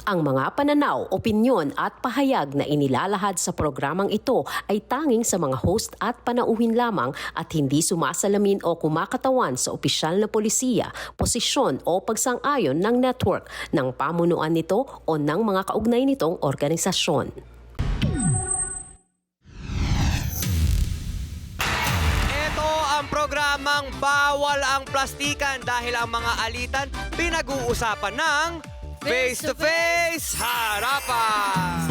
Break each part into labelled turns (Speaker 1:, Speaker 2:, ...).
Speaker 1: Ang mga pananaw, opinyon at pahayag na inilalahad sa programang ito ay tanging sa mga host at panauhin lamang at hindi sumasalamin o kumakatawan sa opisyal na polisiya, posisyon o pagsang-ayon ng network, ng pamunuan nito o ng mga kaugnay nitong organisasyon.
Speaker 2: Ito ang programang Bawal ang Plastikan dahil ang mga alitan pinag-uusapan ng Face-to-Face Harapan.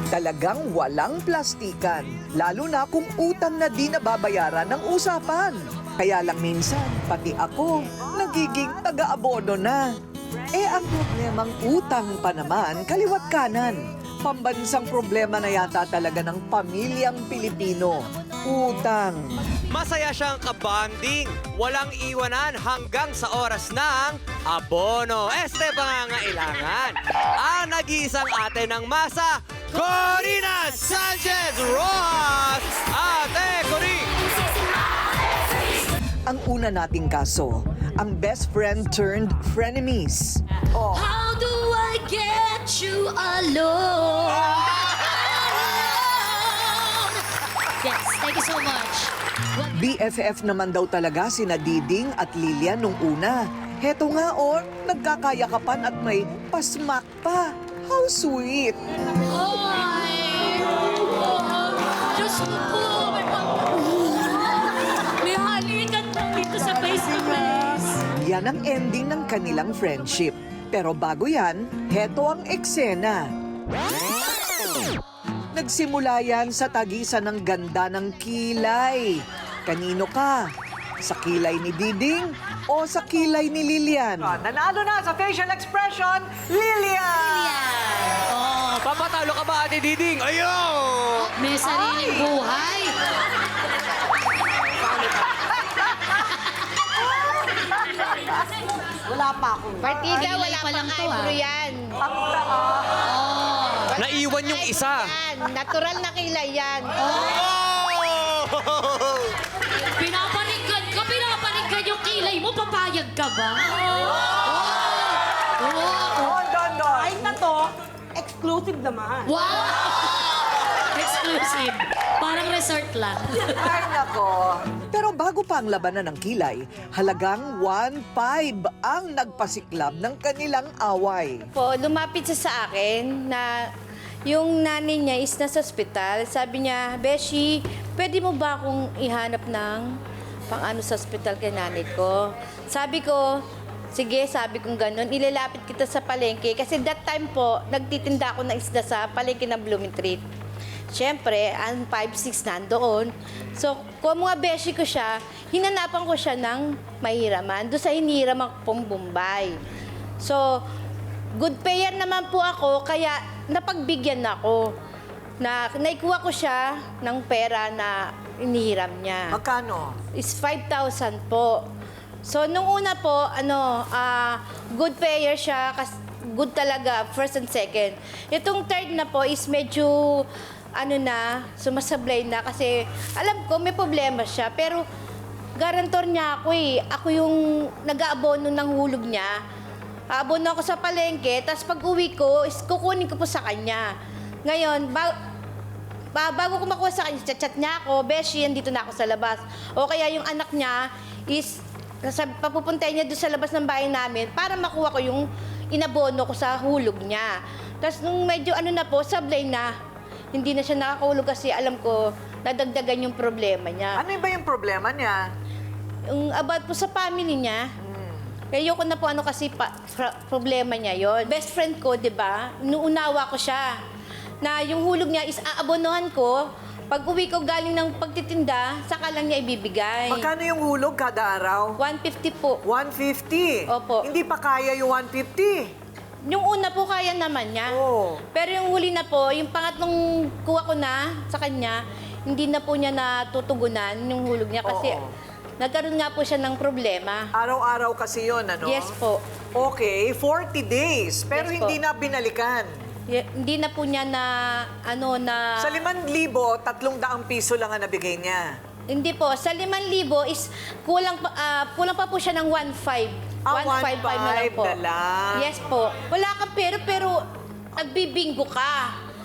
Speaker 3: Talagang walang plastikan, lalo na kung utang na di nababayaran ng usapan. Kaya lang minsan, pati ako, nagiging taga-abono na. Ang problemang utang pa naman, kaliwat kanan. Pambansang problema na yata talaga ng pamilyang Pilipino. Utang.
Speaker 2: Masaya siyang kabanding, walang iwanan hanggang sa oras ng abono. Pangangailangan. Ang nag-iisang ate ng masa, Corina Sanchez Rojas! Ate Cori!
Speaker 3: Ang una nating kaso, ang best friend turned frenemies.
Speaker 4: How do I get you alone? Yes, thank you so much.
Speaker 3: BFF naman daw talaga sina Diding at Lilian nung una. Heto nga nagkakayakapan at may pasmak pa. How sweet!
Speaker 4: Ay! Diyos ko po! May halikan lang dito sa face-to-face.
Speaker 3: Yan ang ending ng kanilang friendship. Pero bago yan, heto ang eksena. Nagsimula yan sa tagisan ng ganda ng kilay. Kanino ka? Sa kilay ni Diding o sa kilay ni Lilian? Nanalo na sa facial expression, Lilian!
Speaker 2: Oh, papatalo ka ba, Ate Diding? Ayaw!
Speaker 4: May sariling buhay.
Speaker 3: Wala pa ako.
Speaker 5: Partida,
Speaker 4: Kilay
Speaker 5: wala
Speaker 4: pa
Speaker 5: pang
Speaker 4: lang to,
Speaker 5: eyebrow yan.
Speaker 2: Naiwan yung isa.
Speaker 5: Yan. Natural na kilay yan.
Speaker 4: Pinapanikad yung kilay mo, papayag ka ba?
Speaker 6: Ay na to, exclusive naman.
Speaker 4: Wow! Exclusive. Parang resort lang.
Speaker 3: Ay, nako. Pero bago pa ang labanan ng kilay, halagang 1.5 ang nagpasiklab ng kanilang away.
Speaker 5: Po, lumapit siya sa akin na yung nanay niya is nasa ospital. Sabi niya, Beshi, pwede mo ba akong ihanap ng pang-ano sa ospital kay nanay ko? Sabi ko, sige, sabi kong ganun, ilalapit kita sa palengke. Kasi that time po, nagtitinda ako ng isda sa palengke ng Blooming Treat. Siyempre, ang 5-6 nandoon. So, kung mga beshi ko siya, hinanapan ko siya ng mahiraman. Doon sa hiniraman pong Bombay. So, good payer naman po ako, kaya napagbigyan ako. Naikuha ko siya ng pera na inihiram niya.
Speaker 3: Magkano?
Speaker 5: Is 5,000 po. So, nung una po, good payer siya, good talaga, first and second. Itong third na po is medyo, sumasablay na kasi alam ko may problema siya, pero garantor niya ako eh. Ako yung nag-aabono ng hulog niya. Aabono ako sa palengke, tapos pag uwi ko, is kukunin ko po sa kanya. Ngayon, bago ko makuha sa kanya, chat niya ako, Beshi, andito na ako sa labas. O kaya yung anak niya is, papupuntay niya doon sa labas ng bahay namin para makuha ko yung inabono ko sa hulog niya. Tapos nung medyo na po, sablay na. Hindi na siya nakakahulog kasi alam ko, nadagdagan yung problema niya.
Speaker 3: Ano ba yung problema niya?
Speaker 5: Yung about po sa family niya, kaya ko na po kasi problema niya yon. Best friend ko, di ba? Inuunawa ko siya. Na yung hulog niya is aabonohan ko. Pag uwi ko galing ng pagtitinda, saka lang niya ibibigay.
Speaker 3: Magkano yung hulog kada araw?
Speaker 5: 150 po.
Speaker 3: 150?
Speaker 5: Opo.
Speaker 3: Hindi pa kaya yung 150?
Speaker 5: Yung una po kaya naman niya.
Speaker 3: Oo.
Speaker 5: Pero yung huli na po, yung pangatlong kuha ko na sa kanya, hindi na po niya natutugunan yung hulog niya kasi
Speaker 3: Oo.
Speaker 5: nagkaroon nga po siya ng problema.
Speaker 3: Araw-araw kasi yun, ano?
Speaker 5: Yes po.
Speaker 3: Okay, 40 days. Pero
Speaker 5: Yes po.
Speaker 3: hindi na binalikan.
Speaker 5: Hindi na po niya na,
Speaker 3: Sa 5,000, 300 piso lang ang nabigay niya.
Speaker 5: Hindi po. Sa 5,000 is kulang pa po siya ng 1,500. 155 na lang po.
Speaker 3: na lang.
Speaker 5: Yes po. Wala kang pera pero nagbibingo ka.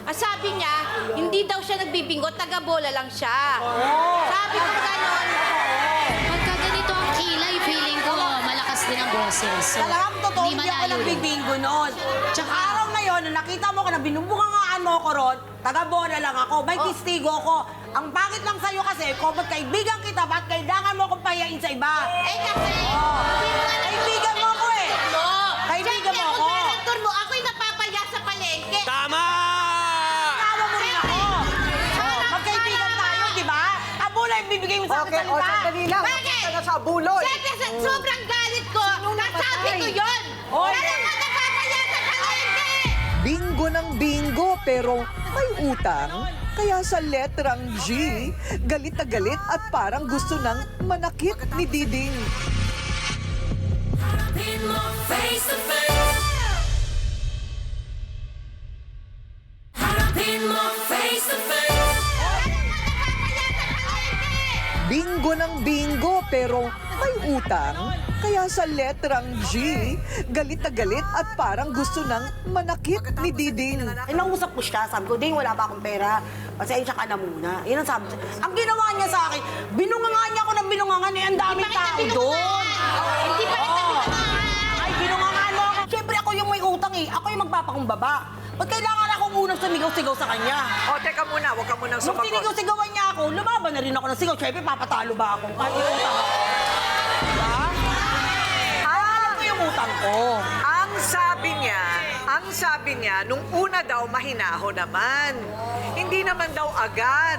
Speaker 5: Ang sabi niya, hindi daw siya nagbibingo, taga-bola lang siya. Sabi ko gano'n.
Speaker 4: Pagka ganito ang kilay, feeling ko malakas din ang boses. So,
Speaker 6: Talagang totoo, hindi ako
Speaker 4: malayo yun.
Speaker 6: nagbibingo noon. Tsaka araw na yun, nung nakita mo ko na binubungangaan mo ko ron, taga-bola lang ako, may testigo ko. Ang bakit lang sa'yo kasi, kung ba't kaibigan kita, ba't kailangan mo akong pahiyain sa iba?
Speaker 5: Eh kasi,
Speaker 6: Kaibigan mo ko eh. Kaibigan mo ako.
Speaker 5: Siyempre, mo, ako'y napapaya sa palengke.
Speaker 2: Tama!
Speaker 6: Tawa mo rin ako. Magkaibigan tayo, di ba? Abula yung bibigay mo sa akin salita.
Speaker 3: sandali lang.
Speaker 5: Bakit?
Speaker 3: Ka na sa buloy.
Speaker 5: Siyempre, sobrang galit ko. Nasabi ko yun.
Speaker 6: Oy.
Speaker 5: Pero mo napapaya sa palengke.
Speaker 3: Bingo ng bingo pero may utang. Kaya sa letrang G, galit na galit at parang gusto nang manakit ni Diding.
Speaker 7: Harapin mo face to face. Harapin mo face to face.
Speaker 3: Bingo ng bingo pero may utang. Kaya sa letrang G, galit na galit at parang gusto nang manakit ni Diding.
Speaker 6: Eh, nausap ko siya, sabi ko, Ding, wala pa akong pera. Pasensya ka na muna. Yan ang sabi siya. Ang ginawa niya sa akin, binungangan niya ako ng binungangan eh, ang daming tao doon.
Speaker 5: Hindi pa rin
Speaker 6: Ay, binungangan mo ako. Siyempre ako yung may utang eh. Ako yung magpapakumbaba. Ba't kailangan akong unang sumigaw-sigaw sa kanya?
Speaker 3: O, teka muna, huwag ka munang
Speaker 6: Nung sinigaw-sigawan niya ako, lumaban na rin ako ng sigaw. Siyempre, papatalo ba ako? Kahit yung utang ako. Diba? Alam ko yung utang ko.
Speaker 3: Ang sabi niya, nung una daw mahinaho naman. Hindi naman daw agad.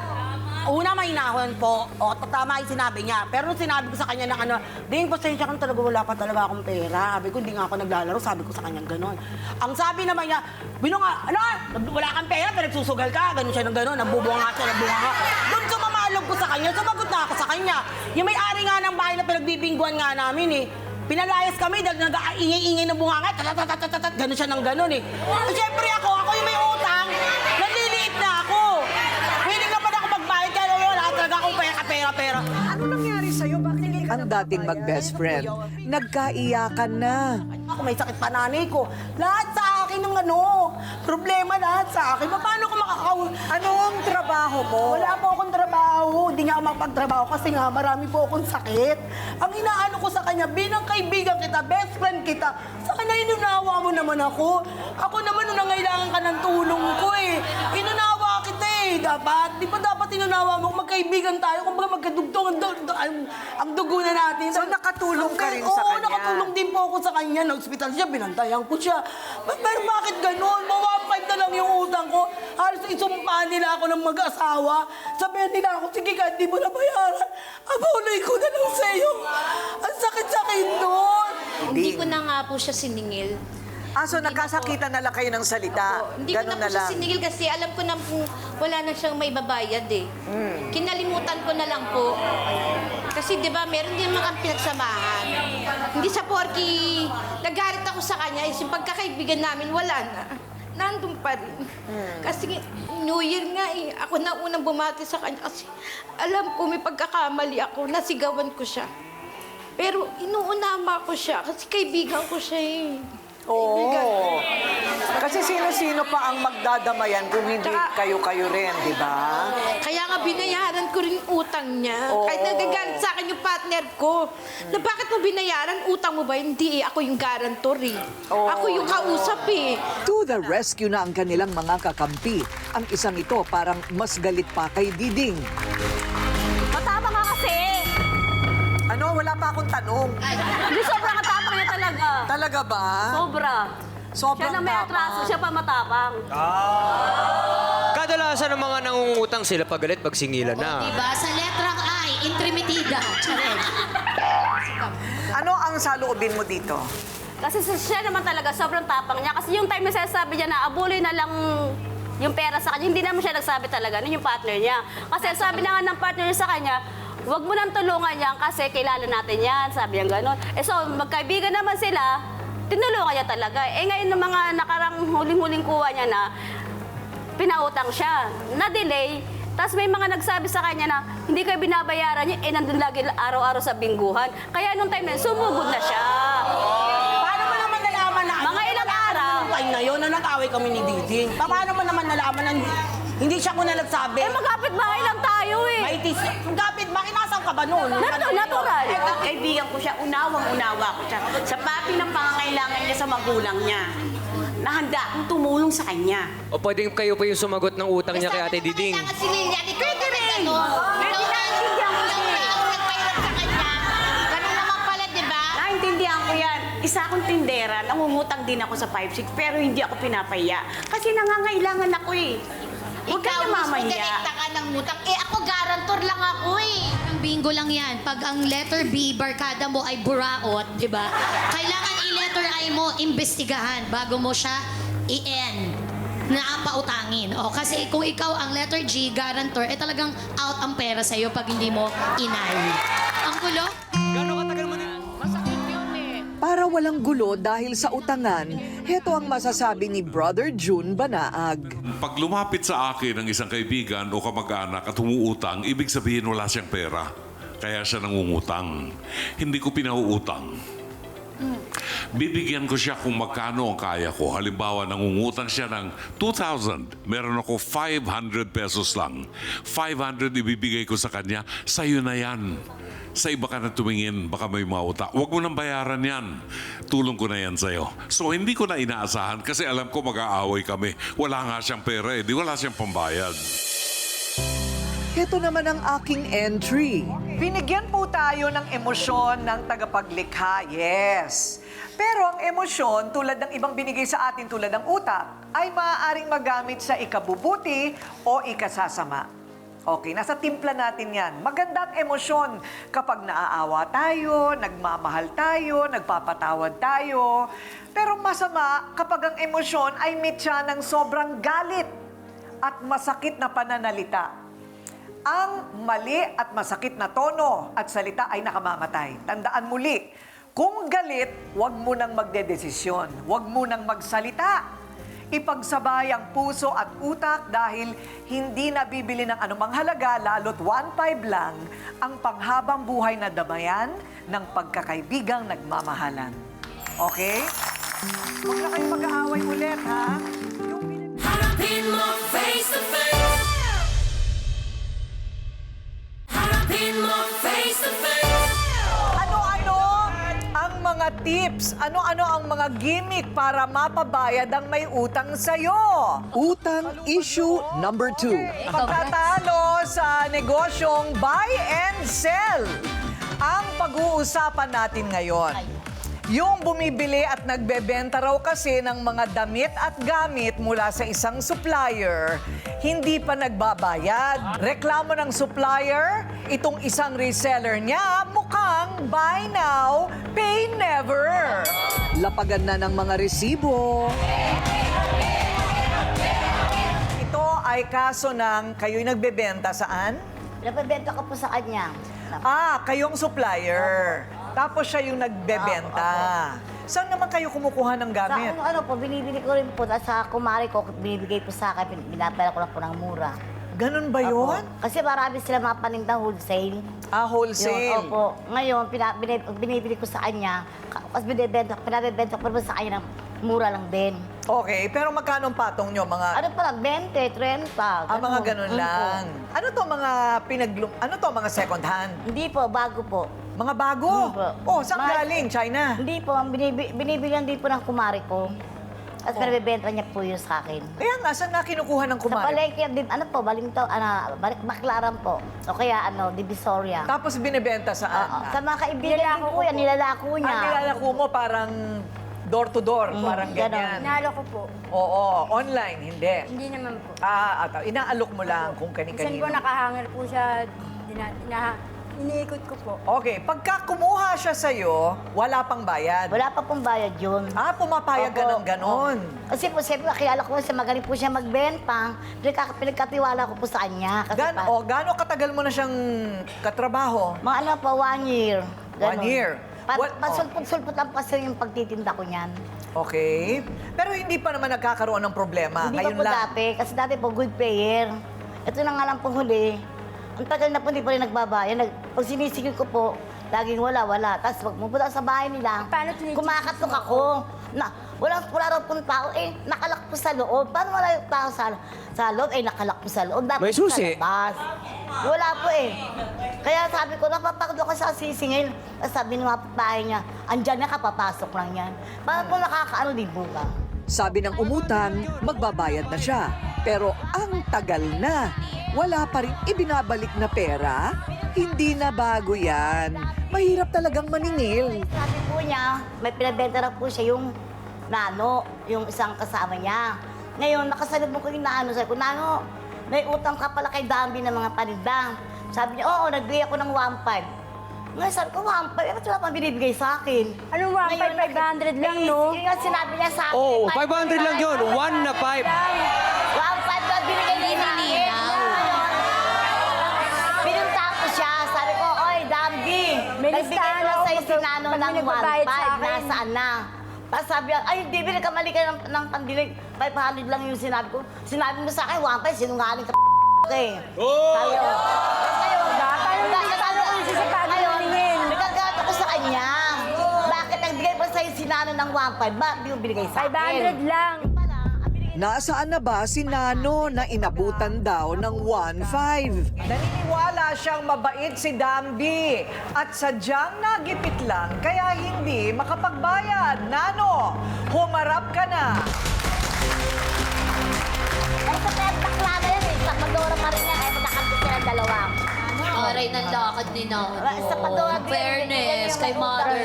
Speaker 6: Una, may hinahon po. O, tama yung sinabi niya. Pero nung sinabi ko sa kanya ng ano, Ding, pasensya ka na talaga, wala pa talaga akong pera. Sabi ko, hindi nga ako naglalaro. Sabi ko sa kanya gano'n. Ang sabi naman niya, ano, wala kang pera, pero nagsusugal ka. Ganun siya ng gano'n, nabubunga siya. Doon sumamalog ko sa kanya, sumagot na ako sa kanya. Yung may-ari nga ng bahay na pinagbibingguan nga namin eh. Pinalayas kami dahil nag-aingay-ingay ng bunganga, tatatatatatatat, gano'n siya ng gano'n eh. Siyempre ako yung may utang, naliliit na ako. Pwede nga pa na ako magbayad, kaya wala talaga akong pera.
Speaker 3: Ano nangyari sa'yo? Bakit hindi ka ang dating mag-best friend, nagkaiyakan na.
Speaker 6: Ako may sakit pa nanay ko. Lahat sa akin ng ano, problema lahat sa akin. Paano ko
Speaker 3: Ano ang trabaho mo?
Speaker 6: Wala po akong trabaho. Hindi nga ako makapagtrabaho kasi nga marami po akong sakit. Ang inaano ko sa kanya, bilang kaibigan kita, best friend kita, sana inunawa mo naman ako. Ako naman nung nangailangan ka ng tulong ko eh. Inunawa kita eh. Dapat, di ba dapat inunawa mo? Magkaibigan tayo, kung baga magkadugtong ang dugo na natin.
Speaker 3: So, nakatulong ka rin sa
Speaker 6: Oo,
Speaker 3: kanya?
Speaker 6: nakatulong din po ako sa kanya. Na-hospital siya, binantayan ko siya. Pero bakit ganun? Mawapay na lang yung utang ko. Halos isumpahan nila ako ng mag-asawa. Sabihan nila ako, sige ka, di mo na bayaran. Abulay ko na lang sa'yo. Ang sakit-sakit doon.
Speaker 5: Hindi ko na nga po siya siningil.
Speaker 3: So nagkasakitan na lang kayo ng salita?
Speaker 5: Hindi ko na po siya siningil kasi alam ko na po wala na siyang may babayad eh. Kinalimutan ko na lang po. Kasi di ba meron din mga pinagsamahan. Hindi sa porky nagalit ako sa kanya, yung pagkakaibigan namin wala na. Nandun pa rin. Kasi New Year nga eh. Ako na unang bumati sa kanya kasi alam ko may pagkakamali ako, nasigawan ko siya. Pero inuunama ko siya kasi kaibigan ko siya eh.
Speaker 3: Oo. Kasi sino-sino pa ang magdadamayan kung hindi kayo-kayo rin, di ba?
Speaker 5: Kaya nga binayaran ko rin utang niya. Kahit nagagalit sa akin yung partner ko. Na bakit mo binayaran? Utang mo ba? Hindi eh. Ako yung guarantor eh. Ako yung kausap eh.
Speaker 3: To the rescue na ang kanilang mga kakampi. Ang isang ito parang mas galit pa kay Diding.
Speaker 8: Matapang ka kasi.
Speaker 3: Ano? Wala pa akong tanong.
Speaker 8: Hindi, sobrang matapang niya talaga.
Speaker 3: Talaga ba?
Speaker 8: Sobra.
Speaker 3: Sobrang
Speaker 8: Siya na may atraso, siya pa matapang.
Speaker 2: Kadalasan ng mga nangungutang sila pagalit pag singilan na.
Speaker 4: Diba? Sa letrang I, intrimitida. Charet.
Speaker 3: Ano ang saloobin mo dito?
Speaker 8: Kasi siya naman talaga, sobrang tapang niya. Kasi yung time na sinasabi niya na abuloy na lang yung pera sa kanya, hindi naman siya nagsabi talaga, nun yung partner niya. Kasi sabi na nga ng partner niya sa kanya, huwag mo nang tulungan yan kasi kilala natin yan, sabi niya gano'n. So, magkaibigan naman sila, tinulungan niya talaga. Ngayon ng mga nakarang huling-huling kuha niya na pinautang siya, na-delay, tapos may mga nagsabi sa kanya na hindi kayo binabayaran niya, nandun lagi araw-araw sa bingguhan. Kaya nung time na yun, sumugod na siya.
Speaker 6: time na yun na nag-away kami ni Diding. Paano mo naman nalaman na hindi siya ko na nagsabi?
Speaker 8: Eh, magkapit bahay lang tayo eh.
Speaker 6: May tis... Kapit, nasaan ka ba noon?
Speaker 8: Natural.
Speaker 9: Kaibigan ko siya, unawang-unawa ko siya. Sa pati ng pangangailangan niya sa magulang niya, nahanda akong tumulong sa kanya.
Speaker 2: O pwedeng kayo pa yung sumagot ng utang niya kay Ate Diding.
Speaker 5: Kailangan si Lilian, pwede rin ano.
Speaker 8: Pwede na, naiintindihan ko siya eh.
Speaker 5: Nagpahirap sa kanya. Ganun naman pala, di ba?
Speaker 9: Naintindihan ko yan. Isa akong tindera, nangungutang din ako sa 5-6, pero hindi ako pinapaya. Kasi nangangailangan ako eh. Huwag ka
Speaker 5: Ikaw mismo
Speaker 9: namamaya.
Speaker 5: direkta ka ng utang. Eh ako garantor lang ako eh.
Speaker 4: Ang bingo lang yan. Pag ang letter B, barkada mo ay buraot, di ba? Kailangan i-letter I mo, imbestigahan bago mo siya i-N na pautangin. O, kasi kung ikaw ang letter G, guarantor, eh talagang out ang pera sa'yo pag hindi mo inay. Ang gulo?
Speaker 2: Gano'ng katagal mo din?
Speaker 3: Para walang gulo dahil sa utangan, heto ang masasabi ni Brother June Banaag.
Speaker 10: Pag lumapit sa akin ng isang kaibigan o kamag-anak at humuutang, ibig sabihin wala siyang pera. Kaya siya nangungutang. Hindi ko pinauutang. Bibigyan ko siya kung magkano ang kaya ko. Halimbawa, nangungutang siya ng 2,000. Meron ako 500 pesos lang. 500 ibibigay ko sa kanya. Sa'yo na yan. Sa iba ka na tumingin, baka may mauta. Huwag mo nang bayaran yan. Tulong ko na yan sa'yo. So, hindi ko na inaasahan kasi alam ko mag-aaway kami. Wala nga siyang pera eh. Di wala siyang pambayad.
Speaker 3: Heto naman ang aking entry. Binigyan po tayo ng emosyon ng tagapaglikha, yes. Pero ang emosyon, tulad ng ibang binigay sa atin tulad ng utak, ay maaaring magamit sa ikabubuti o ikasasama. Okay, nasa timpla natin yan. Maganda ang emosyon kapag naaawa tayo, nagmamahal tayo, nagpapatawad tayo. Pero masama kapag ang emosyon ay mitya ng sobrang galit at masakit na pananalita. Ang mali at masakit na tono at salita ay nakamamatay. Tandaan muli, kung galit, huwag mo nang magdedesisyon. Huwag mo nang magsalita. Ipagsabay ang puso at utak dahil hindi nabibili ng anumang halaga, lalo't 1.5 lang, ang panghabang buhay na damayan ng pagkakaibigang nagmamahalan. Okay? Huwag na kayo mag-aaway ulit, ha?
Speaker 7: Harapin mo face to face. Harapin mo face to face.
Speaker 3: Ano-ano ang mga tips? Ano-ano ang mga gimmick para mapabayad ang may utang sa'yo? Utang issue number 2. Pagtatalo sa negosyong buy and sell. Ang pag-uusapan natin ngayon. Yung bumibili at nagbebenta raw kasi ng mga damit at gamit mula sa isang supplier, hindi pa nagbabayad. Reklamo ng supplier, itong isang reseller niya mukhang buy now, pay never. Lapagan na ng mga resibo. Ito ay kaso ng kayo'y nagbebenta saan?
Speaker 11: Napabenta ko po sa kanya.
Speaker 3: Kayong supplier. Tapos siya yung nagbebenta. Saan naman kayo kumukuha ng gamit?
Speaker 11: Sa ano po, binibili ko rin po. Sa kumari ko, binibigay po sa akin, binapera ko lang po ng mura.
Speaker 3: Ganun ba yun?
Speaker 11: Kasi marami sila mga panindang wholesale.
Speaker 3: Wholesale.
Speaker 11: Yun, opo. Ngayon, binibili ko sa kanya. Tapos pinabibenta ko po sa kanya ng mura lang din.
Speaker 3: Okay, pero magkano ang patong nyo? Mga,
Speaker 11: Ano pa lang, 20, 30.
Speaker 3: mga ganun lang. Ano to mga mga second hand?
Speaker 11: Hindi po, bago po.
Speaker 3: Mga bago?
Speaker 11: Po.
Speaker 3: Saan galing? China?
Speaker 11: Hindi po, binibilihan din po ng kumari ko. Tapos pinabibenta niya po yun sa akin.
Speaker 3: Kaya nga, saan nga kinukuha ng
Speaker 11: Sa
Speaker 3: kumari?
Speaker 11: palengke din, Baclaran po. O kaya Divisoria.
Speaker 3: Tapos binibenta saan?
Speaker 11: Oo. Sa mga kaibigan din po yan, nilalako niya.
Speaker 3: Nilalako mo parang door to door, parang ganyan.
Speaker 11: Nalo ko po.
Speaker 3: Oo, online, hindi.
Speaker 12: Hindi naman po.
Speaker 3: Inaalok mo lang kung
Speaker 12: Minsan
Speaker 3: kani-kanino.
Speaker 12: po nakahanger po siya, iniikot ko po.
Speaker 3: Okay, pagka kumuha siya sa'yo, wala pang bayad.
Speaker 11: Wala pa pong bayad yun.
Speaker 3: Pumapayag ka ng ganon.
Speaker 11: Kasi po, siyempre, kilala ko siya, magaling po siya magbenta. Pinagkatiwala ko po sa kanya. Kasi
Speaker 3: Gaano katagal mo na siyang katrabaho?
Speaker 11: mga ano po, 1 year.
Speaker 3: 1 year?
Speaker 11: Sulpot lang kasi yung pagtitinda ko niyan.
Speaker 3: Okay. Pero hindi pa naman nagkakaroon ng problema.
Speaker 11: Hindi pa
Speaker 3: Ngayon
Speaker 11: po
Speaker 3: lang.
Speaker 11: dati, kasi dati po good player. Ito na nga lang po huli. Ang tagal na po, hindi pa rin nagbabayan. Pag sinisigil ko po, laging wala. Tapos pag pupunta sa bahay nila,
Speaker 12: Paano sinisigaw
Speaker 11: kumakatok ako. wala raw pong tao, nakalak po sa loob. Paano wala yung tao sa loob? Nakalak po sa loob. Dapat
Speaker 2: May susi.
Speaker 11: sa labas. Wala po Kaya sabi ko, napapagod ako sa sisingil. Sabi ng mga bahay niya, andyan na ka, papasok lang yan. Parang po nakakaano din po ka.
Speaker 3: Sabi ng umutang, magbabayad na siya. Pero ang tagal na. Wala pa rin ibinabalik na pera. Hindi na bago yan. Mahirap talagang maningil.
Speaker 11: Sabi po niya, may pinabenta na po siya yung Nano, yung isang kasama niya. Ngayon, nakasalubong ko yung Nano. Sabi ko, Nano, may utang ka pala kay Dambi ng mga paninda. Sabi niya, oo, nagbigay ako ng 1.5. Ngayon, sabi ko, 1.5, bakit wala pang binibigay sa akin?
Speaker 12: Anong 1.5? 500 lang, no?
Speaker 11: Yung nga sinabi niya sa akin.
Speaker 2: Oh, 500 lang yun. 1 na 5.
Speaker 11: 1.5 lang binigay niya sa akin. Pinunta ko siya, sabi ko, oy, Dambi,
Speaker 12: May
Speaker 11: nagbigay
Speaker 12: listahan
Speaker 11: ko
Speaker 12: ako
Speaker 11: sa'yo si
Speaker 12: pag
Speaker 11: Nano
Speaker 12: may
Speaker 11: ng
Speaker 12: nagbabayad sa
Speaker 11: 1.5,
Speaker 12: akin.
Speaker 11: nasaan na? Tapos sabi niya, ay, hindi, mali ka ng pandilig. 500 lang yung sinabi ko. Sinabi mo sa akin, 1.5, sinungaling ka Sabi ko,
Speaker 12: Paano ko yung sisipagin
Speaker 11: ngayon,
Speaker 12: ng ningin?
Speaker 11: nagagalit ako sa kanya. Bakit nagbigay pa sa'yo si Nano ng 1.5? Bakit di mo binigay sa akin?
Speaker 12: 500 lang.
Speaker 3: Nasaan na ba si Nano na inabutan daw ng 1.5? Naniniwala siyang mabait si Dambi at sadyang nagipit lang kaya hindi makapagbayad. Nano, humarap ka na.
Speaker 11: Ay, sa kaya bakla na yan Sa Pandora pa rin yan. Ay, magkakampi sila dalawa.
Speaker 4: Aray ng lakad ni Nano.
Speaker 11: Sa Pandora.
Speaker 4: Fairness kay mother.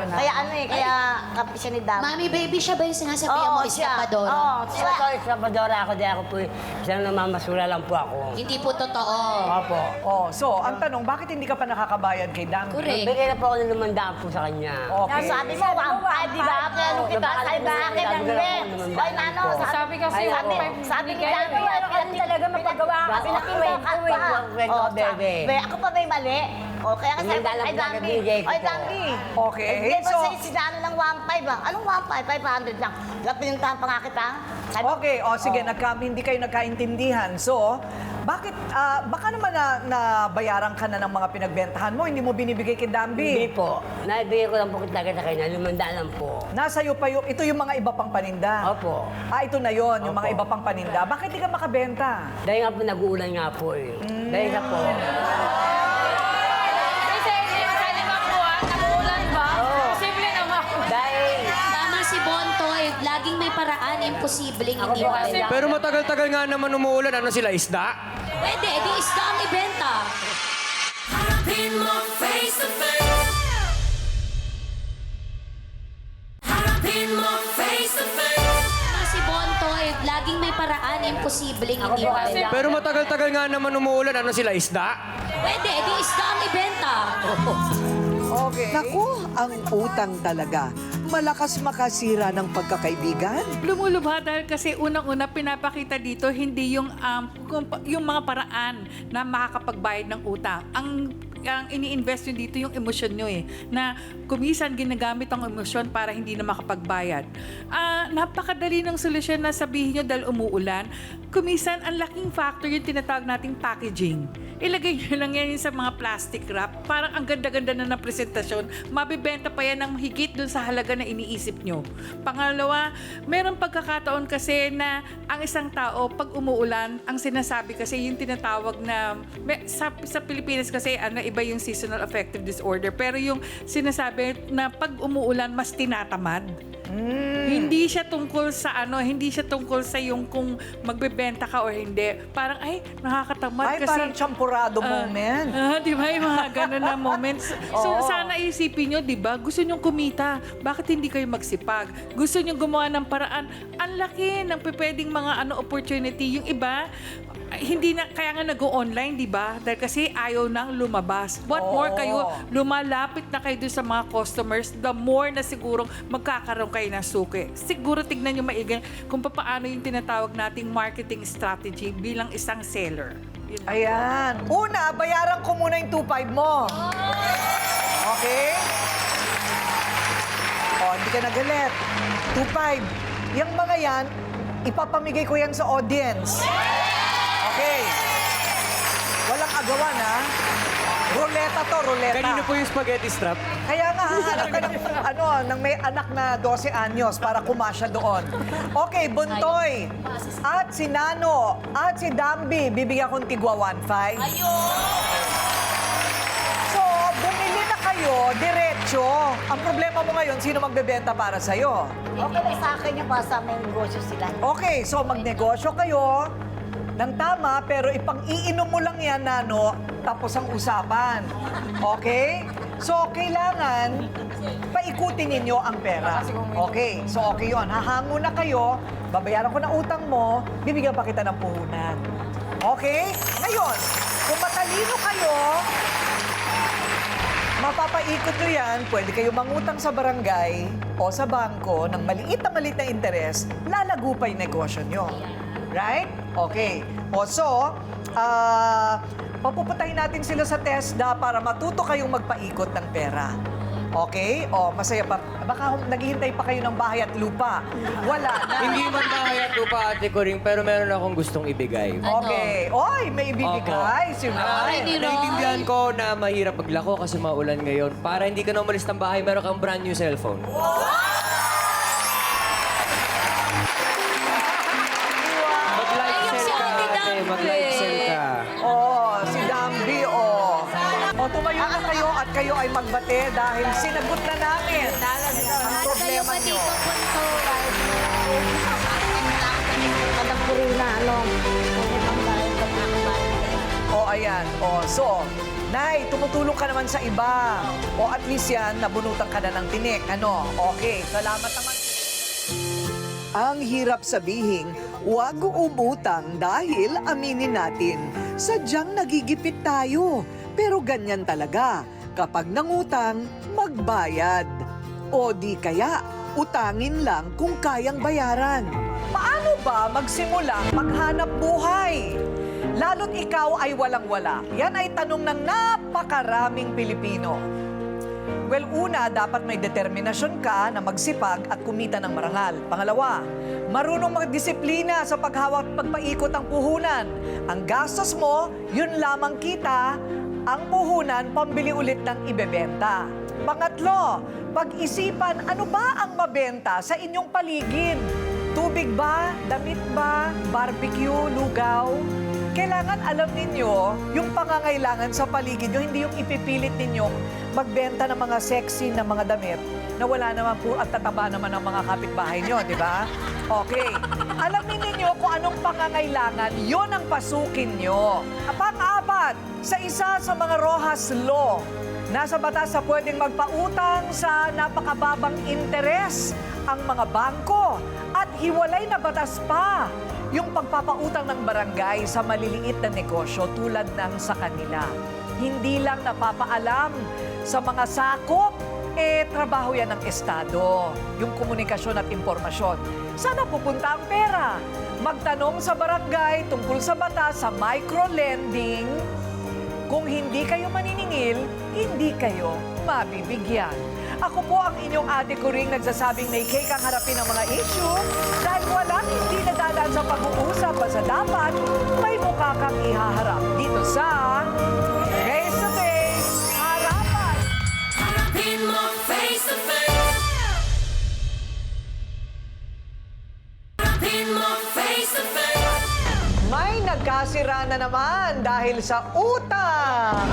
Speaker 11: Kaya kaya kampi siya ni Dambi.
Speaker 4: Mami, baby siya ba yung sinasabihan mo iskapadora?
Speaker 11: Oo, siya.
Speaker 6: Sapadora ako, di ako po, isang namamasura lang po ako.
Speaker 4: Hindi po totoo.
Speaker 6: Opo.
Speaker 3: Oh, so, ang tanong, bakit hindi ka pa nakakabayad kay Dambi?
Speaker 4: Correct.
Speaker 6: Bigay na po ako ng 500 po sa kanya.
Speaker 3: Okay.
Speaker 11: Sabi mo, 1.5, di ba? Kaya nung kita sabi sa akin, ang Ay, Nano, sabi
Speaker 12: kasi
Speaker 11: sabi ni Dambi,
Speaker 12: ano talaga mapagawa ka.
Speaker 11: Ako pa may mali. O, kaya kasi ay Dambi. Ay, Dambi.
Speaker 3: Okay,
Speaker 11: Bigay pa
Speaker 3: so-
Speaker 11: sa'yo si Nano ng 1.5 ah. Anong 1.5? 500 lang. Pinuntahan pa nga kita.
Speaker 3: Okay, sige, hindi kayo nagkaintindihan. So, bakit, baka naman nabayaran ka na ng mga pinagbentahan mo, hindi mo binibigay kay Dambi?
Speaker 6: Hindi po. Naibigay ko lang po talaga sa kanya, 500 lang po.
Speaker 3: Nasa'yo pa ito yung mga iba pang paninda?
Speaker 6: Opo.
Speaker 3: Ito na yon yung mga
Speaker 6: Opo.
Speaker 3: iba pang paninda. Bakit di ka makabenta?
Speaker 6: Dahil nga po nag-uulan nga po eh. Dahil nga po. Dahil
Speaker 4: Tama si Bontoy. Laging may paraan. Imposibleng hindi
Speaker 6: po
Speaker 4: pwede.
Speaker 6: kasi-
Speaker 2: Pero matagal-tagal nga naman umuulan. Ano sila, isda?
Speaker 4: Pwede, di isda ang ibenta.
Speaker 7: Harapin mo face to face. Harapin mo face to face.
Speaker 4: Tama si Bontoy. Laging may paraan. Imposibleng hindi
Speaker 6: po
Speaker 4: pwede.
Speaker 6: kasi-
Speaker 2: Pero matagal-tagal nga naman umuulan. Ano sila, isda?
Speaker 4: Pwede, di isda ang ibenta.
Speaker 3: Okay. Naku, ang utang talaga. Malakas makasira ng pagkakaibigan.
Speaker 13: Lumulubha dahil kasi unang-una pinapakita dito hindi yung mga paraan na makakapagbayad ng utang. Ang ini-invest nyo dito yung emosyon nyo na kumisan ginagamit ang emosyon para hindi na makapagbayad. Napakadali ng solusyon na sabihin nyo dahil umuulan. Kumisan, ang laking factor yung tinatawag nating packaging. Ilagay nyo lang yan sa mga plastic wrap. Parang ang ganda-ganda na ng presentasyon. Mabibenta pa yan ng higit dun sa halaga na iniisip nyo. Pangalawa, meron pagkakataon kasi na ang isang tao, pag umuulan, ang sinasabi kasi yung tinatawag na, sa Pilipinas kasi iba yung seasonal affective disorder. Pero yung sinasabi na pag umuulan, mas tinatamad. Hindi siya tungkol sa hindi siya tungkol sa yung kung magbebenta ka o hindi. Parang nakakatamad
Speaker 3: Ay,
Speaker 13: kasi
Speaker 3: parang champurado moment.
Speaker 13: di ba yung mga ganun na moments. So sana isipin nyo, di ba? Gusto nyo kumita. Bakit hindi kayo magsipag? Gusto nyo gumawa ng paraan. Ang laki ng pwedeng mga opportunity. Yung iba, hindi na, kaya nga nag-online, di ba? Dahil kasi ayaw nang lumabas. What more kayo, lumalapit na kayo doon sa mga customers, the more na siguro magkakaroon kayo ng suki. Siguro tignan nyo maigi kung paano yung tinatawag nating marketing strategy bilang isang seller. Yun lang.
Speaker 3: Ayan. Una, bayaran ko muna yung 2.5 mo. Okay? Hindi ka nagalit. 2.5. Yung mga yan, ipapamigay ko yan sa audience. Okay. Walang agawan, ha? Ruleta to, ruleta.
Speaker 2: Kanino po yung spaghetti strap?
Speaker 3: Kaya nga, hahanap ka ng may anak na 12 anyos para kumasya doon. Okay, Buntoy. At si Nano. At si Dambi. Bibigyan kong tigwa 1.5. So, bumili na kayo, diretso. Ang problema mo ngayon, sino magbebenta para sa'yo?
Speaker 11: Okay na sa akin yung basta may negosyo sila.
Speaker 3: Okay, so magnegosyo kayo ng tama, pero ipang-iinom mo lang yan, Nano, tapos ang usapan. Okay? So, kailangan paikutin ninyo ang pera. Okay, so okay yun. Hahango na kayo, babayaran ko na utang mo, bibigyan pa kita ng puhunan. Okay? Ngayon, kung matalino kayo, mapapaikot nyo yan, pwede kayo mangutang sa barangay o sa bangko ng maliit na interes, lalago pa yung negosyo nyo. Right? Okay. O so, papuputahin natin sila sa TESDA para matuto kayong magpaikot ng pera. Okay? O, masaya pa. Baka naghihintay pa kayo ng bahay at lupa. Wala na.
Speaker 2: Hindi man bahay at lupa, Ate Coring, pero meron akong gustong ibigay.
Speaker 3: Okay. Oy, may ibibigay.
Speaker 2: Opo.
Speaker 3: Sino?
Speaker 2: Naiintindihan ko na mahirap maglako kasi maulan ngayon. Para hindi ka na umalis ng bahay, meron kang brand new cellphone. Mag-live sell ka, ate. Mag-live sell ka.
Speaker 3: Oh, si Dambi, oh. O, tumayo na kayo at kayo ay magbate dahil sinagot na namin ang problema nyo.
Speaker 11: Alam ko rin na ano, pwede bang dahil ka
Speaker 3: O, ayan. O, so, Nay, tumutulong ka naman sa iba. O, at least yan, nabunutan ka na ng tinik. Ano? Okay, salamat naman. Ang hirap sabihin, huwag umutang dahil aminin natin, sadyang nagigipit tayo. Pero ganyan talaga, kapag nangutang, magbayad. O di kaya, utangin lang kung kayang bayaran. Paano ba magsimula maghanap buhay? Lalo't ikaw ay walang-wala. Yan ay tanong ng napakaraming Pilipino. Well, una, dapat may determinasyon ka na magsipag at kumita ng marangal. Pangalawa, marunong magdisiplina sa paghawak at pagpaikot ang puhunan. Ang gastos mo, yun lamang kita, ang puhunan, pambili ulit ng ibebenta. Pangatlo, pag-isipan ano ba ang mabenta sa inyong paligid? Tubig ba? Damit ba? Barbecue? Lugaw? Kailangan alam ninyo yung pangangailangan sa paligid nyo, hindi yung ipipilit ninyong magbenta ng mga sexy na mga damit na wala naman po at tataba naman ng mga kapitbahay nyo, di ba? Okay. Alamin ninyo kung anong pangangailangan, yon ang pasukin nyo. Pang-apat, sa isa sa mga Rojas Law, nasa batas sa pwedeng magpautang sa napakababang interes ang mga bangko at hiwalay na batas pa yung pagpapautang ng barangay sa maliliit na negosyo tulad ng sa kanila. Hindi lang napapaalam sa mga sakop, trabaho yan ng Estado, yung komunikasyon at impormasyon. Sana pupunta ang pera. Magtanong sa barangay tungkol sa batas sa micro-lending. Kung hindi kayo maniningil, hindi kayo mabibigyan. Ako po ang inyong Ate Coring nagsasabing may cake ang harapin ang mga issue dahil walang hindi nadadaan sa pag-uusap basta dapat may mukha kang ihaharap dito sa Face to Face Harapan.
Speaker 7: Harapin mo face to face. Harapin mo face to face.
Speaker 3: May nagkasira na naman dahil sa utang.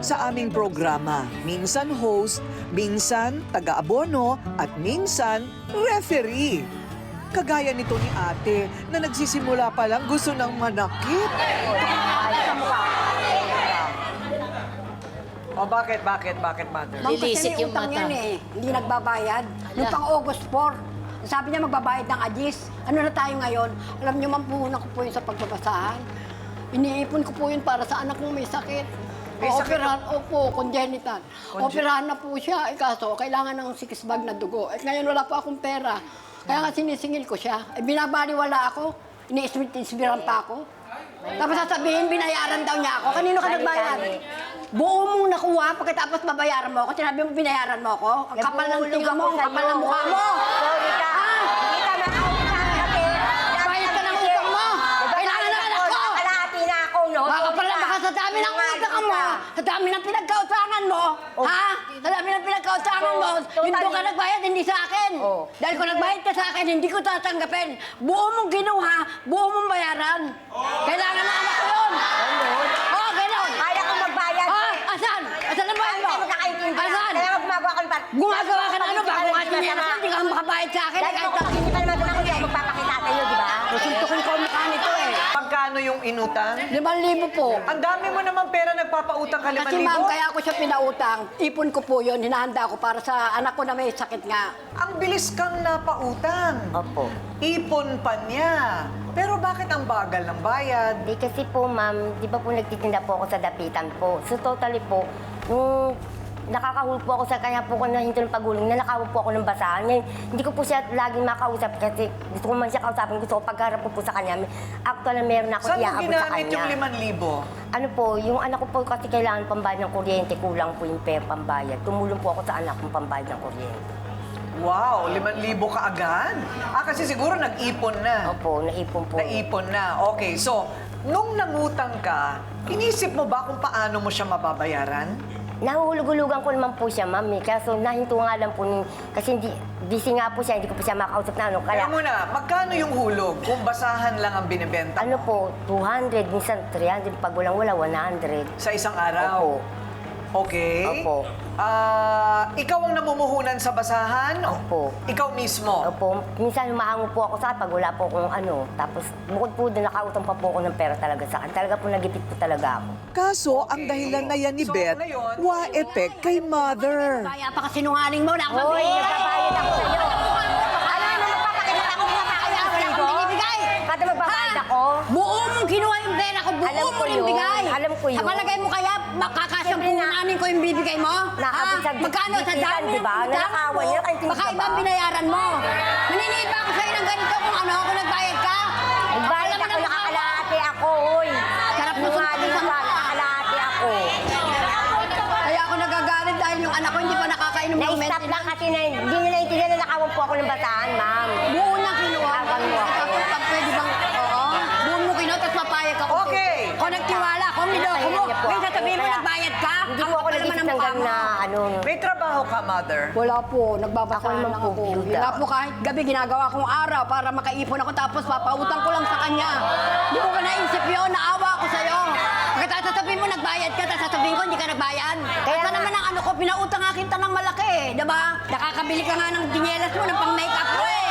Speaker 3: Sa aming programa, minsan host, minsan taga-abono, at minsan referee. Kagaya nito ni ate na nagsisimula pa lang gusto ng manakit. O bakit, mother?
Speaker 12: Ma'am, kasi may utang yan eh. Hindi nagbabayad. Nung pang August 4, sabi niya magbabayad ng AGIS. Ano na tayo ngayon? Alam niyo, ma'am, puhunan ko po yun sa pagbabasahan. Iniipon ko po yun para sa anak kong may sakit. Operahan, opo, congenital. Operahan na po siya. Kaso, kailangan ng 6 bag na dugo. At ngayon wala pa akong pera. Kaya nga sinisingil ko siya. Binabaliwala ako. Ini-isbiran pa ako. Tapos sasabihin, binayaran daw niya ako. Kanino ka nagbayad? Buo mong nakuha, pagkatapos babayaran mo ako. Sinabi mo, binayaran mo ako. Ang kapal ng tiga mo, ang kapal ng mukha mo.
Speaker 11: Sorry ka. Hindi ka na out na kasi.
Speaker 12: Bayad ka ng utang mo. Kailangan ng anak ko.
Speaker 11: Kalahati na.
Speaker 12: Sa dami ng pinagkautangan mo, ha? Sa dami ng pinagkautangan mo, hindi ka nagbayad, hindi sa akin. Dahil kung nagbayad ka sa akin, hindi ko tatanggapin. Buo mong ginuha, buo mong bayaran. Kailangan ng anak ko yun. Oo, gano'n.
Speaker 11: Kaya kong magbayad.
Speaker 12: Asan? Asan ang bayad mo?
Speaker 11: Tayo magkakaintindihan.
Speaker 12: Asan?
Speaker 11: Kaya gumagawa ka ng
Speaker 12: Gumagawa ka na ano? Bago nga sinira ka, hindi ka makabayad sa akin.
Speaker 11: Dahil kung hindi pa naman ako yung magpapakita tayo, di ba?
Speaker 12: Suntukin ko ang mukha nito eh.
Speaker 3: Magkano yung inutang?
Speaker 12: 5,000 po.
Speaker 3: Ang dami mo naman pera, nagpapautang ka 5,000.
Speaker 12: Kasi ma'am, kaya ako siya pinautang. Ipon ko po yun, hinahanda ko para sa anak ko na may sakit nga.
Speaker 3: Ang bilis kang napautang.
Speaker 11: Opo.
Speaker 3: Ipon pa niya. Pero bakit ang bagal ng bayad?
Speaker 11: Di kasi po, ma'am, di ba po nagtitinda po ako sa dapitan po. So totally po, nung nakakahul po ako sa kanya po ko na hinto ng pagulong, nanakaw po ako ng basahan. Ngayon, hindi ko po siya laging makausap kasi gusto ko man siya kausapin. Gusto ko pagharap ko po sa kanya. Actual na meron ako
Speaker 3: Saan mo
Speaker 11: iaabot sa
Speaker 3: ginamit
Speaker 11: kanya.
Speaker 3: yung 5,000?
Speaker 11: Ano po, yung anak ko po kasi kailangan pambayad ng kuryente, kulang po yung pera pambayad. Tumulong po ako sa anak kong pambayad ng kuryente.
Speaker 3: Wow, 5,000 ka agad? Kasi siguro nag-ipon na.
Speaker 11: Opo, naipon po.
Speaker 3: Naipon na. Okay, so, nung nangutang ka, inisip mo ba kung paano mo siya mababayaran?
Speaker 11: Nahuhulug-hulugan ko naman po siya, ma'am. Kaso nahinto nga lang po, kasi busy nga po siya, hindi ko po siya makausap na ano.
Speaker 3: Kaya
Speaker 11: Kaya,
Speaker 3: muna, magkano yung hulog kung basahan lang ang binibenta
Speaker 11: ano po, 200, minsan 300, pag walang-wala, 100.
Speaker 3: sa isang araw?
Speaker 11: Opo.
Speaker 3: Okay.
Speaker 11: Opo.
Speaker 3: Ikaw ang namumuhunan sa basahan?
Speaker 11: Opo.
Speaker 3: Ikaw mismo?
Speaker 11: Opo, minsan humahango po ako sa pag wala po akong ano. Tapos bukod po doon, nakautang pa po ako ng pera talaga sa akin. Talaga po nagipit po talaga ako.
Speaker 3: Kaso, ang dahilan na yan ni Beth, wa-effect kay mother.
Speaker 12: Kaya pa kasinungaling mo na ako
Speaker 11: Hoy,
Speaker 12: sabihin.
Speaker 11: nagbabayad ako sa iyo. Ano naman magpapakita ako ng
Speaker 12: Kaya wala akong binibigay.
Speaker 11: Kada magbabayad ako?
Speaker 12: Buo mong kinuha yung pera ko, buo
Speaker 11: Alam
Speaker 12: mo
Speaker 11: ko
Speaker 12: rin
Speaker 11: yun.
Speaker 12: bigay.
Speaker 11: Alam ko yun.
Speaker 12: Sa palagay mo kaya, makakasyang
Speaker 11: Siyempre na-
Speaker 12: punanin ko yung bibigay mo?
Speaker 11: Naabot sa
Speaker 12: Magkano sa
Speaker 11: bititan,
Speaker 12: dami
Speaker 11: di ba?
Speaker 12: ng utang
Speaker 11: Nanakawan
Speaker 12: mo?
Speaker 11: niya, kahit hindi
Speaker 12: Baka
Speaker 11: ka
Speaker 12: ibang
Speaker 11: ba?
Speaker 12: binayaran mo. Maniniit ba ako sa'yo ng ganito kung ano, kung nagbayad ka?
Speaker 11: Nagbayad ako, nakakalahati ako, hoy.
Speaker 12: Sarap mo
Speaker 11: Sinungaling
Speaker 12: sa
Speaker 11: ka, nakakalahati ako.
Speaker 12: Kaya ako nagagalit dahil yung anak ko hindi pa nakakainom ng
Speaker 11: Na-stop lang kasi na hindi nila naintindihan na nakawan po ako ng bataan, ma'am.
Speaker 12: Buo na kinuha.
Speaker 11: Tawagan mo ako.
Speaker 12: Tapos pag pwede bang, oo, buo mo kinuha, tapos papayag ako.
Speaker 3: Okay.
Speaker 12: Kung nagtiwala, kung niloko mo,
Speaker 11: Nakahiya po
Speaker 12: may
Speaker 11: ako.
Speaker 12: sasabihin mo
Speaker 11: Kaya
Speaker 12: nagbayad ka?
Speaker 11: Hindi po
Speaker 12: Ang
Speaker 11: ako
Speaker 12: kapal naman
Speaker 11: nag-isip
Speaker 12: ng
Speaker 11: ng
Speaker 12: mukha
Speaker 11: ganun
Speaker 12: mo.
Speaker 11: na ano.
Speaker 3: May trabaho ka, mother?
Speaker 12: Wala po, nagbabasahan
Speaker 11: Ako naman
Speaker 12: lang
Speaker 11: po,
Speaker 12: ako.
Speaker 11: biyuda.
Speaker 12: Wala po kahit gabi ginagawa kong araw para makaipon ako tapos papautang ko lang sa kanya. Hindi ko ba naisip yun? Naawa ako sa'yo. Pagkatapos sasabihin mo nagbayad ka, tapos sasabihin ko hindi ka nagbayad. Kaya naman ang ano ko, pinautang nga kita ng malaki eh. Diba? Nakakabili ka nga ng dinelas mo, ng pang-makeup mo eh.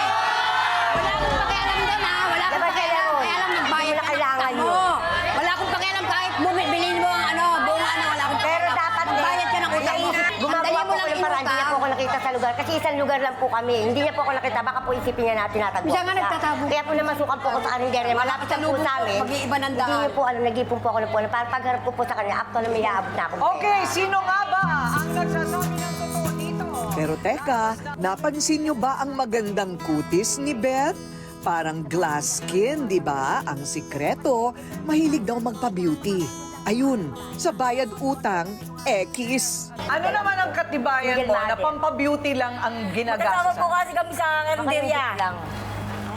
Speaker 12: Wala akong pakialam doon ha. Wala akong
Speaker 11: Diba
Speaker 12: pakialam.
Speaker 11: kailangan?
Speaker 12: Kaya lang nagbayad
Speaker 11: Hindi mo na
Speaker 12: ka
Speaker 11: kailangan
Speaker 12: ng
Speaker 11: yun.
Speaker 12: mo. Wala akong pakialam kahit bilhin mo ang ano, buong ano, wala akong
Speaker 11: Pero
Speaker 12: pakialam.
Speaker 11: dapat
Speaker 12: Magbayad ka ng utang mo.
Speaker 11: Gumagawa
Speaker 12: Sandali
Speaker 11: po
Speaker 12: mo
Speaker 11: ako
Speaker 12: lang
Speaker 11: ng paraan, hindi niya po ako nakita sa lugar. Kasi isang lugar lang po kami. Hindi niya po ako nakita. Baka po isipin niya na tinatago.
Speaker 12: Minsan nga
Speaker 11: ako siya.
Speaker 12: nagtatago.
Speaker 11: Kaya po namasukan po ako sa karindere. Malapit lang po sa amin.
Speaker 12: Mag-iiba ng
Speaker 11: Hindi
Speaker 12: daan.
Speaker 11: niyo po alam, nag-ipon po ako ng puwan. Para pagharap ko po sa kanya, actual na may aabot na ako.
Speaker 3: Okay, sino nga ba ang nagsasabi ng totoo dito? Pero teka, napansin niyo ba ang magandang kutis ni Beth? Parang glass skin, di ba? Ang sikreto, mahilig daw magpa-beauty. Ayun, sa bayad utang, X. Ano naman ang katibayan mo na pampabeauty lang ang ginagastos?
Speaker 11: kasi kami sa karinderya.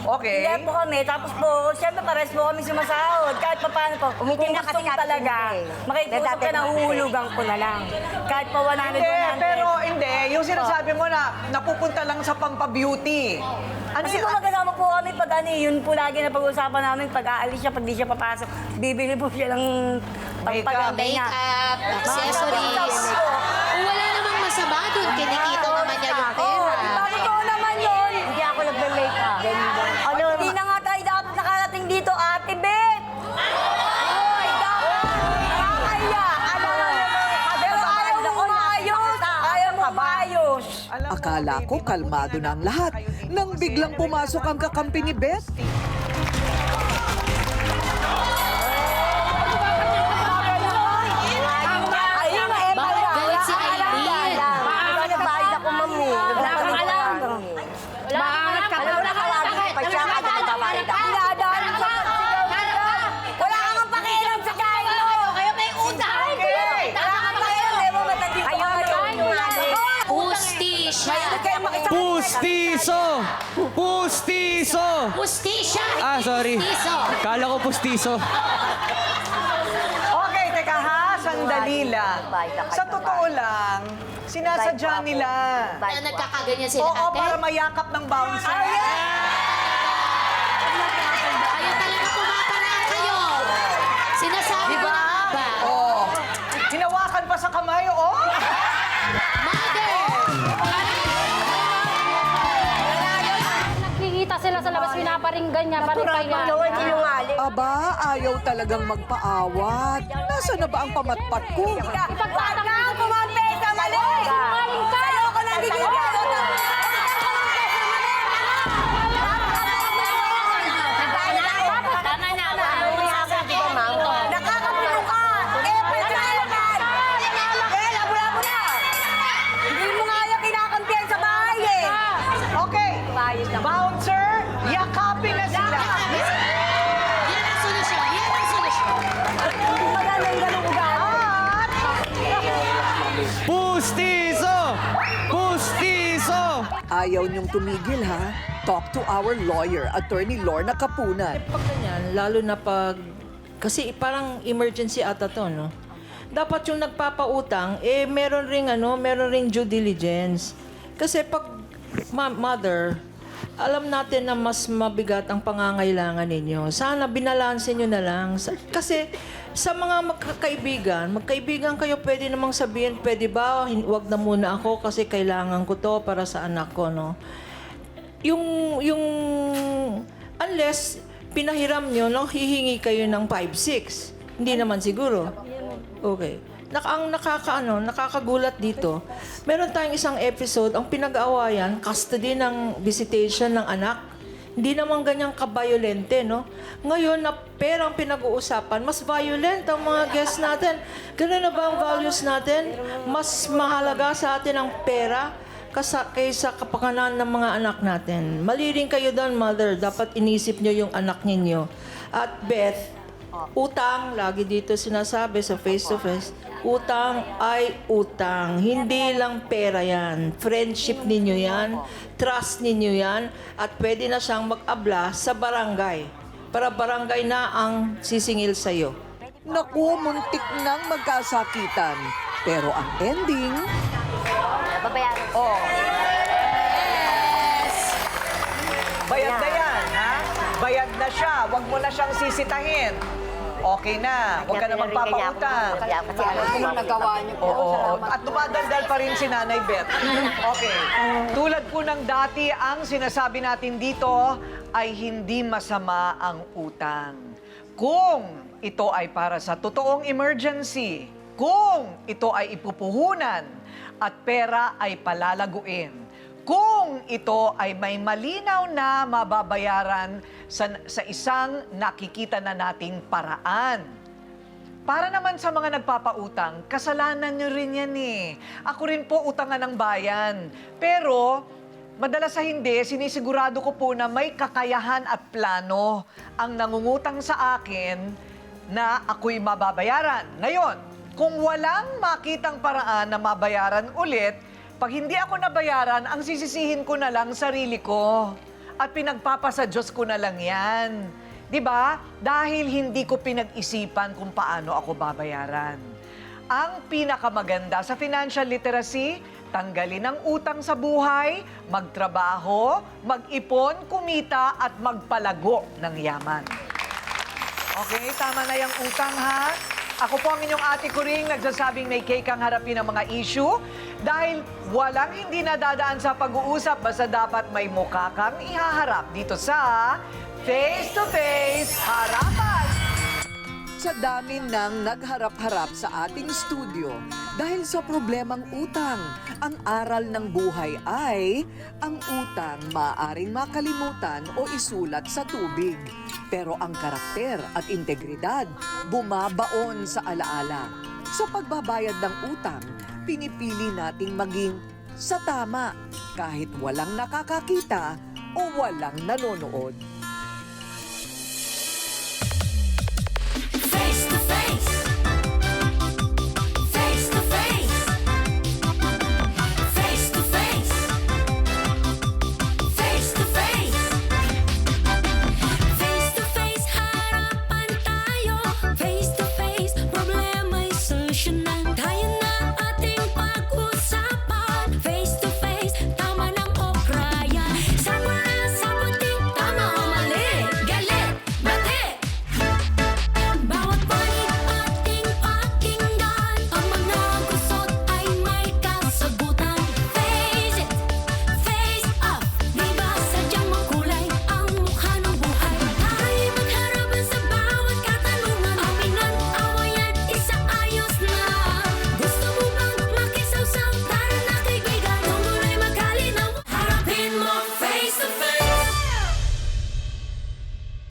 Speaker 3: Okay.
Speaker 11: po kami. Tapos po, siyempre pares po kami sumasahod. Kahit pa paano po. Kung gusto mo talaga, makikusap ka na huhulugan ko na lang. Kahit pa 100,
Speaker 3: Hindi, pero hindi. Yung sinasabi mo na napupunta lang sa pampabeauty. Ano
Speaker 11: Kasi
Speaker 3: yun?
Speaker 11: kung magkasama po kami pag ano, yun po lagi na pag-uusapan namin, pag aalis siya, pag di siya papasok, bibili po siya ng pagpaganda niya.
Speaker 4: Makeup, accessories. Kung wala namang masama doon, kinikita naman niya yung pera.
Speaker 11: Totoo naman yun. Hindi ako nagme-makeup. Ano, hindi na nga tayo dapat nakarating dito, Ate Beth. Hoy, dapat. Nakakaya. Ano na pero ayaw mo maayos. Ayaw mo maayos.
Speaker 3: Akala ko kalmado na ang lahat nang biglang pumasok ang kakampi ni Beth.
Speaker 4: Bakit galit si Aileen?
Speaker 11: Nagbayad ako, mami. Wala kang alam. Maangat ka. Wala kang alam. Pagsaka ka, nagbayad ako. Wala kang pakialam sa kain mo. Kayo may utang. Wala kang pakialam. Ayaw mo
Speaker 4: Pustisya.
Speaker 2: Pustiso! Pustiso!
Speaker 4: Pustisya.
Speaker 2: Sorry.
Speaker 4: Pustiso.
Speaker 2: Kala ko pustiso.
Speaker 3: Okay, teka ha. sandali lang. Sa totoo lang, sinasadya nila.
Speaker 4: Na nagkakaganyan sila,
Speaker 3: Oo,
Speaker 4: ate?
Speaker 3: para mayakap ng bouncer.
Speaker 4: Kayo talaga pumaparaan kayo. Sinasabi ko na nga ba?
Speaker 3: Oo. Hinawakan pa sa kamay, oh.
Speaker 4: Mother!
Speaker 8: Nakikita sila sa labas, pinaparinggan niya, panipayan.
Speaker 3: Aba, ayaw talagang magpaawat. Nasaan na ba ang pamatpat ko?
Speaker 8: Ipagtatanggol ko mga pesa, mali! Sinungaling ka! Sa'yo ko nagiging Tama na,
Speaker 5: Nakakapuno ka! Pwede na naman! Labo-labo na! Hindi mo nga yung kinakampiyan sa bahay eh!
Speaker 3: Okay, bouncer, yakapin na sila.
Speaker 4: Yan ang solusyon. Yan ang solusyon.
Speaker 5: Maganda yung ganung ugali.
Speaker 2: Pustiso! Pustiso!
Speaker 3: Ayaw niyong tumigil, ha? Talk to our lawyer, Attorney Lorna Kapunan.
Speaker 14: Pag ganyan, lalo na pag... Kasi parang emergency ata to, no? Dapat yung nagpapautang, meron ring due diligence. Kasi pag mother, alam natin na mas mabigat ang pangangailangan ninyo. Sana binalanse nyo na lang. Kasi sa mga magkaibigan kayo, pwede namang sabihin, pwede ba, wag na muna ako kasi kailangan ko to para sa anak ko, no? Unless pinahiram nyo, no, hihingi kayo ng 5-6. Hindi naman siguro. Okay. Ang nakakagulat dito, meron tayong isang episode, ang pinag-aawayan, custody ng visitation ng anak. Hindi naman ganyang kabayolente, no? Ngayon, na perang pinag-uusapan, mas violent ang mga guests natin. Ganun na ba ang values natin? Mas mahalaga sa atin ang pera kaysa kapakanan ng mga anak natin. Mali rin kayo doon, mother. Dapat inisip nyo yung anak ninyo. At Beth, utang, lagi dito sinasabi sa face-to-face, utang ay utang. Hindi lang pera yan. Friendship ninyo yan. Trust ninyo yan. At pwede na siyang mag-abla sa barangay. Para barangay na ang sisingil sa'yo.
Speaker 3: Naku, muntik nang magkasakitan. Pero ang ending...
Speaker 11: Babayaran.
Speaker 3: Oh. Bayad na yan, ha? Bayad na siya. Huwag mo na siyang sisitahin. Okay na. Huwag ka na magpapautang.
Speaker 11: Kasi alam ko
Speaker 12: Nagawa niyo po.
Speaker 3: Oo.
Speaker 12: Salamat.
Speaker 3: At dumadaldal pa rin si Nanay Beth. Okay. Tulad po ng dati, ang sinasabi natin dito ay hindi masama ang utang. Kung ito ay para sa totoong emergency, kung ito ay ipupuhunan at pera ay palalaguin, kung ito ay may malinaw na mababayaran sa isang nakikita na nating paraan. Para naman sa mga nagpapautang, kasalanan nyo rin yan eh. Ako rin po utangan ng bayan. Pero, madalas sa hindi, sinisigurado ko po na may kakayahan at plano ang nangungutang sa akin na ako'y mababayaran. Ngayon, kung walang makitang paraan na mabayaran ulit, pag hindi ako nabayaran, ang sisisihin ko na lang sarili ko. At pinagpapasa Diyos ko na lang yan. 'Di ba? Dahil hindi ko pinag-isipan kung paano ako babayaran. Ang pinakamaganda sa financial literacy, tanggalin ang utang sa buhay, magtrabaho, mag-ipon, kumita, at magpalago ng yaman. Okay, tama na yung utang, ha? Ako po ang inyong ate Kuring, nagsasabing may cake ang harapin ang mga issue dahil walang hindi nadadaan sa pag-uusap basta dapat may mukha kang ihaharap dito sa Face to Face Harapan. Sa dami ng nagharap-harap sa ating studio, dahil sa problemang utang, ang aral ng buhay ay ang utang maaaring makalimutan o isulat sa tubig. Pero ang karakter at integridad bumabaon sa alaala. Sa pagbabayad ng utang, pinipili nating maging sa tama kahit walang nakakakita o walang nanonood.